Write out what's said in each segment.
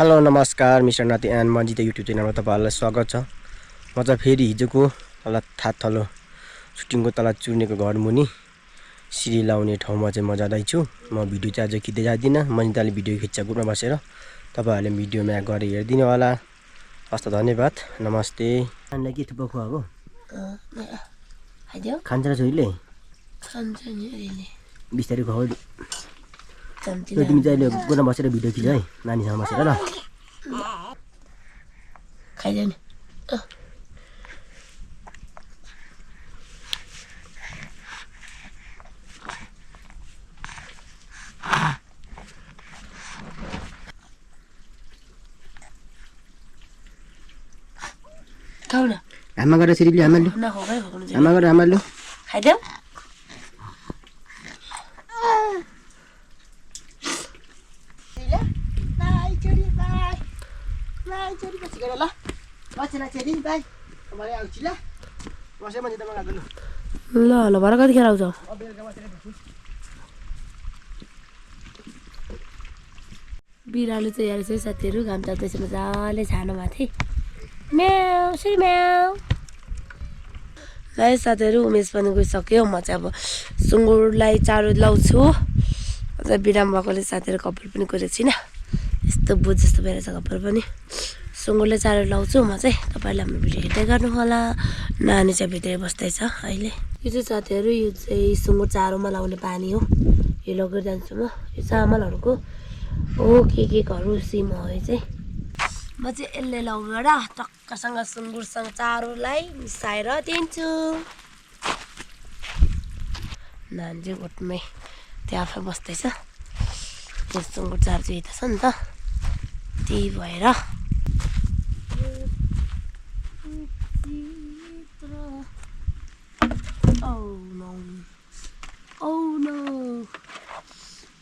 Hello नमस्कार mister नाती and Manjita YouTube च्यानलमा तपाईहरुलाई स्वागत छ। म चाहिँ फेरि हिजोको तल थाथलो सुटिङको तल चुर्नेको घर मुनि सिडी लाउने ठाउँमा चाहिँ म जाँदै छु। म भिडियो चाहिँ आज खिच्दै जादिन, मन्जिताले भिडियो खिच्छ ग्रुपमा बसेर। तपाईहरुले भिडियोमा गएर हेर्दिनु होला। हस्त धन्यवाद। नमस्ते। नानीलाई के थुप्पो खुवाको? खाइदियो? खान्छ र छोरीले? खान्छ नि अहिले। बिस्तारै खुवाऊ। तिमी चाहिँ ग्रुपमा बसेर भिडियो खिच है नानीसँग बसेर ल। खाइदियो नि। खाऊ न। आमा गरेर सिरीले आमाले आमा गरेर आमाले खाइदियो? ल ल भरे कतिखेर आउँछ? बिरालो चाहिँ हेरेछ है साथीहरू, घाम ताप्दैछ मजाले छानो माथि। म्याउ श्री म्याउ। है साथीहरू, उमेश पनि गइसक्यो। म चाहिँ अब सुँगुरलाई चारो लाउँछु। अझ बिराम भएकोले साथीहरू कपाल पनि कोरेको छैन। यस्तो बुझ जस्तो भइरहेछ कपाल पनि। सुँगुरले चारो लाउँछु म चाहिँ। तपाईँहरूले हाम्रो भिडियो हेर्दै गर्नु होला। नानी चाहिँ भित्रै बस्दैछ अहिले। यो चाहिँ साथीहरू, यो चाहिँ सुँगुर चारोमा लाउने पानी हो। यो लगेर जान्छु म। यो चामलहरूको हो केहरू सिम हो यो चाहिँ। म चाहिँ यसले लगेर टक्कसँग सुँगुरसँग चारोलाई मिसाएर दिन्छु। नानी चाहिँ गोठमै त्यहाँ आफै बस्दैछ। यो सुँगुर चारो चाहिँ यता छ नि त, त्यही भएर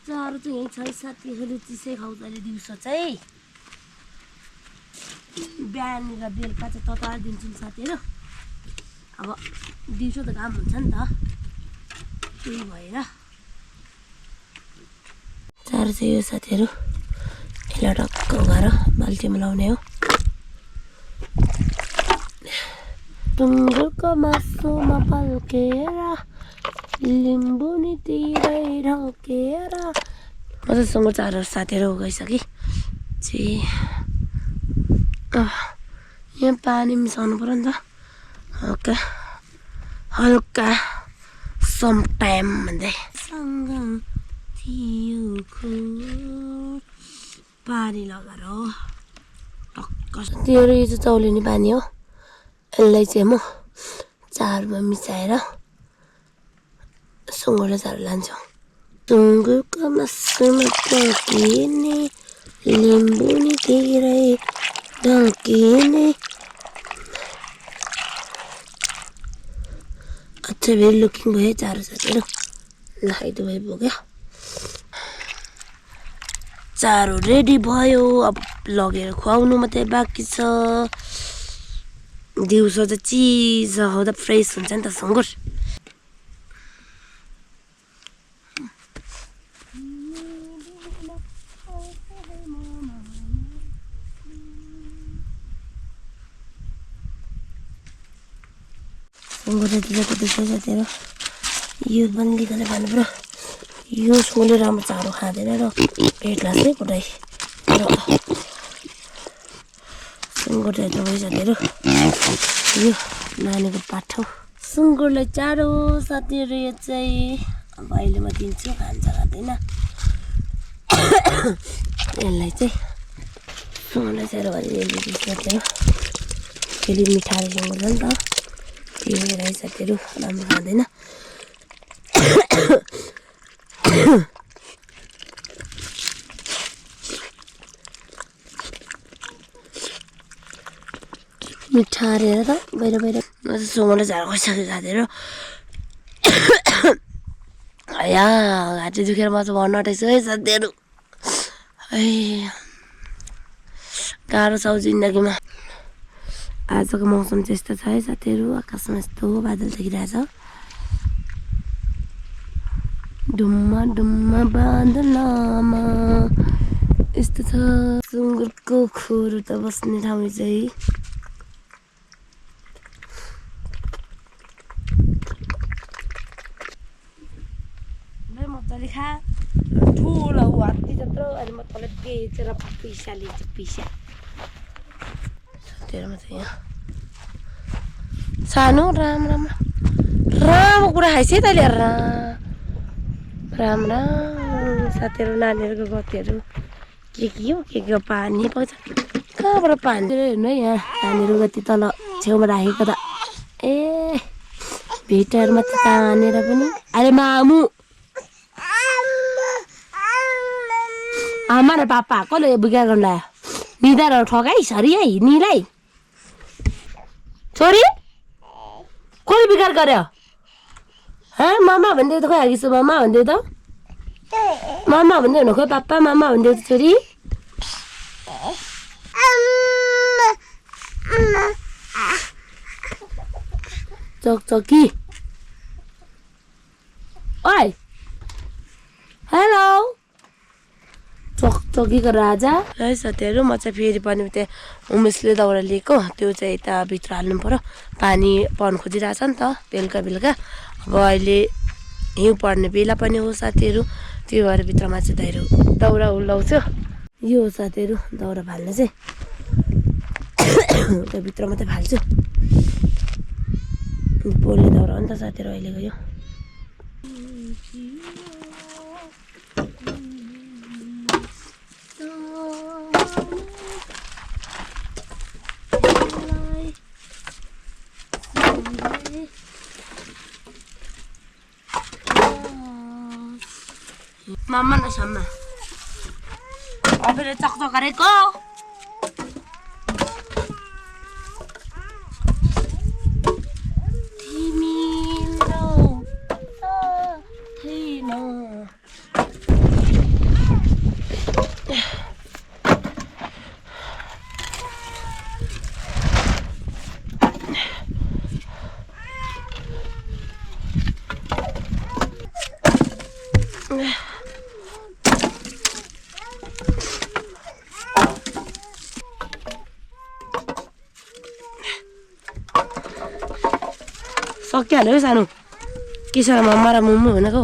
चारो चाहिँ यहीँ छ साथीहरू। चिसै खाउँछ अहिले दिउँसो चाहिँ। बिहान र बेलुका चाहिँ तताएर दिन्छौँ साथीहरू। अब दिउँसो त घाम हुन्छ नि त, त्यही भएर चारो चाहिँ यो साथीहरू। यसलाई टक्क उगाएर बाल्टीमा लाउने हो। सुँगुरको मासुमा पल्केर लिम्बू नि तिरै ढल्केर। म चाहिँ सुँगुर चारो साथीहरू गइसकेँ चाहिँ। यहाँ पानी मिसाउनु पर्यो नि त, हल्का हल्का सम टाइम भन्दै पानी लगाएर हो टक्क। त्यो यो चाहिँ चौलिने पानी हो। यसलाई चाहिँ म चारोमा मिसाएर सुँगुरले चारो लान्छु। सुँगुरको मासुमा पल्किने लिम्बू नि तिरै ढल्किने। अच्छा भेरी लुकिङ भयो चारो साथीहरू। ल यति भइपुग्यो। चारो रेडी भयो। अब लगेर खुवाउनु मात्रै बाँकी छ। दिउँसो चाहिँ चिसो हुँदा फ्रेस हुन्छ नि त सुँगुर। सुँगुर जति त्यसै साथीहरू। यो पनि लिएर खानु पर्यो। यो सुँगुरले राम्रो चारो खाँदैन र पेट लाग्छ है पुरै। सुँगुर चाहिँ भयो साथीहरू। यो नानीको पाठो सुँगुरलाई चारो साथीहरू। यो चाहिँ अब अहिले म दिन्छु, खान्छ खाँदैन। यसलाई चाहिँ सुँगुरलाई चारो भनेर साथीहरू। फेरि मिठाई सुँगुर छ नि त, त्यही भएर है साथीहरू राम्रो खाँदैन। मिठा हारेर त बाहिर बाहिर। म चाहिँ सुँगुरले झार गइसकेँ साथीहरू। या घाँटी दुखेर म चाहिँ भन्न आँटेछु है साथीहरू। गाह्रो छ जिन्दगीमा। आजको मौसम चाहिँ यस्तो छ है साथीहरू। आकाशमा यस्तो बादल देखिरहेछ। डुम्मा डुम्मा बादलमा यस्तो छ सुँगुरको खोर त बस्ने ठाउँ चाहिँ मजाले खा ठुलो हात्ती जत्रो अनि म तँलाई बेचेर पैसा लिन्छु पैसा तेरोमा चाहिँ यहाँ सानो राम राम राम्रो कुरा खाइस् है तैँले राम राम साथीहरू नानीहरूको गतिहरू के हो के पानी पाउँछ कहाँबाट पानी हेर्नु है यहाँ नानीहरू गति तल छेउमा राखेको त ए भेटाहरू मात्रै तानेर पनि अरे मामु आमा र पापा कसले बिगार गर्नु लाग्यो निधार ठगाइ सरी है निलाई छोरी कसले बिगार गर्यो मामा भनिदियो त खोइ हागिसो मामा भनिदियो त मामा भन्दै हुनु खोइ पापा मामा भनिदियो त छोरी चकचकी ओइ हेलो चकचकीको राजा है साथीहरू म चाहिँ फेरि पनि त्यहाँ उमेशले दाउरा लिएको त्यो चाहिँ यता भित्र हाल्नु पर्यो पानी पर्न खोजिरहेछ नि त बेलुका बेलुका अब अहिले हिउँ पर्ने बेला पनि हो साथीहरू त्यो भएर भित्रमा चाहिँ दाउरा उल्लाउँछु यो हो साथीहरू दाउरा फाल्ने चाहिँ त्यो भित्र मात्रै फाल्छु पोल्ने दाउरा हो नि त साथीहरू अहिलेको यो Mama na sama. Apa dia cok-cok kareko? Timino, Tino. सक्किहाल्यो है सानो के छ मम्मा र मोमो भनेको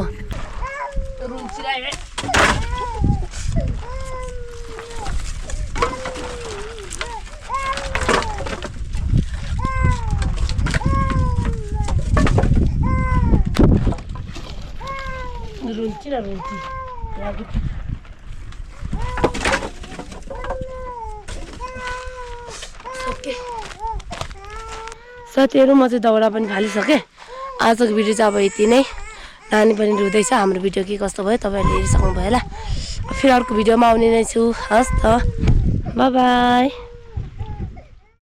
रुन्ची र रुन्ची साथीहरू म चाहिँ दाउरा पनि फालिसकेँ आजको भिडियो चाहिँ अब यति नै नानी पनि रुँदैछ हाम्रो भिडियो के कस्तो भयो तपाईँहरूले हेरिसक्नु भयो होला फेरि अर्को भिडियोमा आउने नै छु हस् त बाई बाई